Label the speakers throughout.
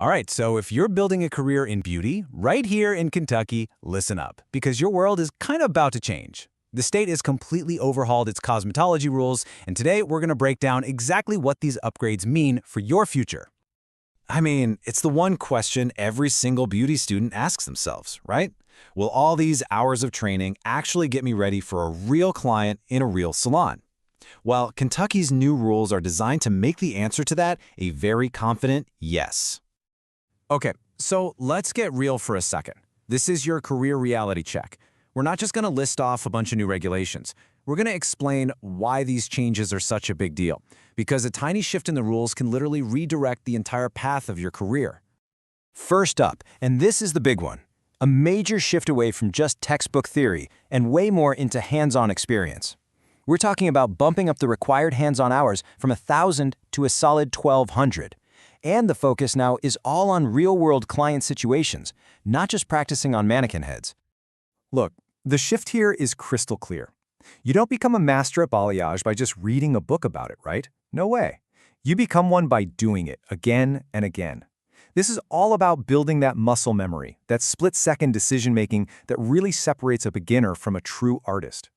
Speaker 1: All right, so if you're building a career in beauty, right here in Kentucky, listen up, because your world is kind of about to change. The state has completely overhauled its cosmetology rules, and today we're going to break down exactly what these upgrades mean for your future.
Speaker 2: I mean, it's the one question every single beauty student asks themselves, right? Will all these hours of training actually get me ready for a real client in a real salon? Well, Kentucky's new rules are designed to make the answer to that a very confident yes.
Speaker 1: Okay, so let's get real for a second. This is your career reality check. We're not just going to list off a bunch of new regulations. We're going to explain why these changes are such a big deal, because a tiny shift in the rules can literally redirect the entire path of your career.
Speaker 2: First up, and this is the big one, a major shift away from just textbook theory and way more into hands-on experience. We're talking about bumping up the required hands-on hours from 1,000 to a solid 1,200. And the focus now is all on real-world client situations, not just practicing on mannequin heads.
Speaker 3: Look, the shift here is crystal clear. You don't become a master at balayage by just reading a book about it, right? No way. You become one by doing it again and again. This is all about building that muscle memory, that split-second decision-making that really separates a beginner from a true artist.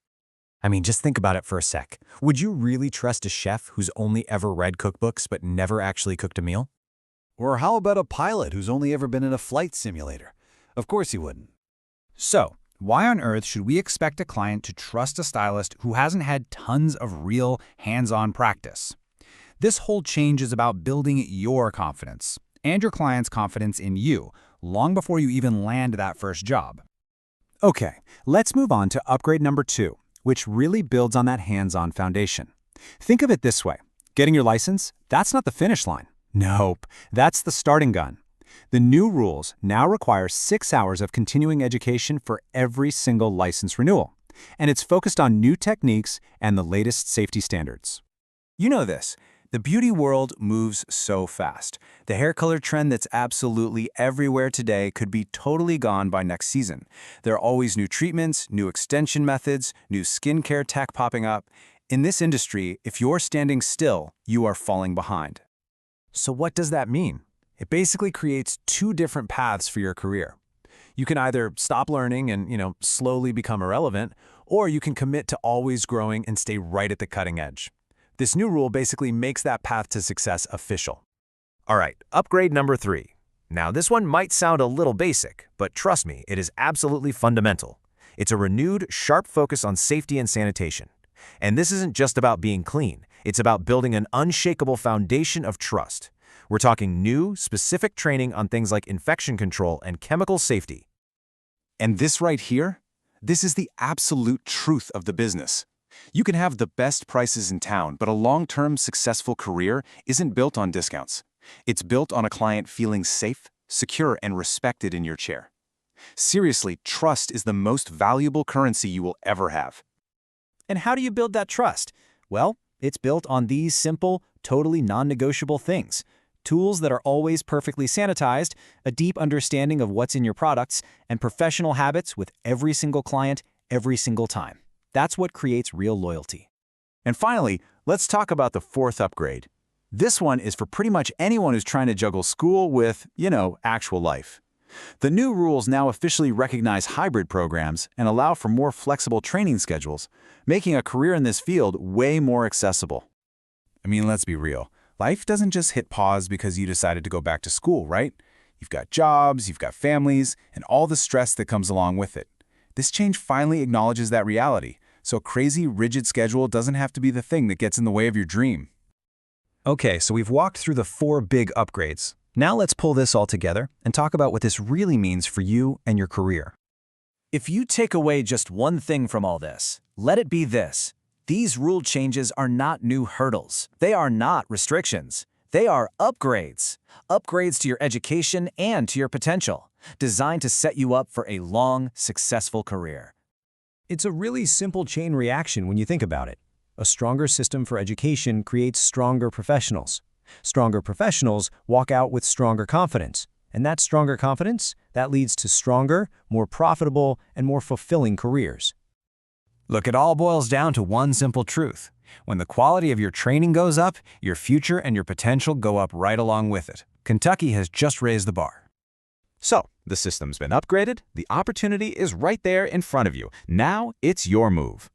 Speaker 2: I mean, just think about it for a sec. Would you really trust a chef who's only ever read cookbooks but never actually cooked a meal?
Speaker 4: Or how about a pilot who's only ever been in a flight simulator? Of course he wouldn't.
Speaker 5: So, why on earth should we expect a client to trust a stylist who hasn't had tons of real hands-on practice? This whole change is about building your confidence and your client's confidence in you long before you even land that first job.
Speaker 3: Okay, let's move on to upgrade number 2, which really builds on that hands-on foundation. Think of it this way. Getting your license, that's not the finish line. Nope, that's the starting gun. The new rules now require 6 hours of continuing education for every single license renewal, and it's focused on new techniques and the latest safety standards.
Speaker 1: You know this. The beauty world moves so fast. The hair color trend that's absolutely everywhere today could be totally gone by next season. There are always new treatments, new extension methods, new skincare tech popping up. In this industry, if you're standing still, you are falling behind.
Speaker 3: So what does that mean? It basically creates 2 different paths for your career. You can either stop learning and, slowly become irrelevant, or you can commit to always growing and stay right at the cutting edge. This new rule basically makes that path to success official.
Speaker 2: All right, upgrade number 3. Now, this one might sound a little basic, but trust me, it is absolutely fundamental. It's a renewed, sharp focus on safety and sanitation. And this isn't just about being clean. It's about building an unshakable foundation of trust. We're talking new, specific training on things like infection control and chemical safety.
Speaker 3: And this right here, this is the absolute truth of the business. You can have the best prices in town, but a long-term successful career isn't built on discounts. It's built on a client feeling safe, secure, and respected in your chair. Seriously, trust is the most valuable currency you will ever have.
Speaker 2: And how do you build that trust? Well, it's built on these simple, totally non-negotiable things. Tools that are always perfectly sanitized, a deep understanding of what's in your products, and professional habits with every single client, every single time. That's what creates real loyalty.
Speaker 3: And finally, let's talk about the 4th upgrade. This one is for pretty much anyone who's trying to juggle school with, actual life. The new rules now officially recognize hybrid programs and allow for more flexible training schedules, making a career in this field way more accessible.
Speaker 1: I mean, let's be real. Life doesn't just hit pause because you decided to go back to school, right? You've got jobs, you've got families, and all the stress that comes along with it. This change finally acknowledges that reality, so a crazy, rigid schedule doesn't have to be the thing that gets in the way of your dream.
Speaker 2: Okay, so we've walked through the 4 big upgrades. Now let's pull this all together and talk about what this really means for you and your career.
Speaker 1: If you take away just one thing from all this, let it be this. These rule changes are not new hurdles. They are not restrictions. They are upgrades. Upgrades to your education and to your potential, designed to set you up for a long, successful career.
Speaker 3: It's a really simple chain reaction when you think about it. A stronger system for education creates stronger professionals. Stronger professionals walk out with stronger confidence. And that stronger confidence, that leads to stronger, more profitable, and more fulfilling careers.
Speaker 1: Look, it all boils down to one simple truth. When the quality of your training goes up, your future and your potential go up right along with it. Kentucky has just raised the bar.
Speaker 2: So, the system's been upgraded, the opportunity is right there in front of you. Now, it's your move.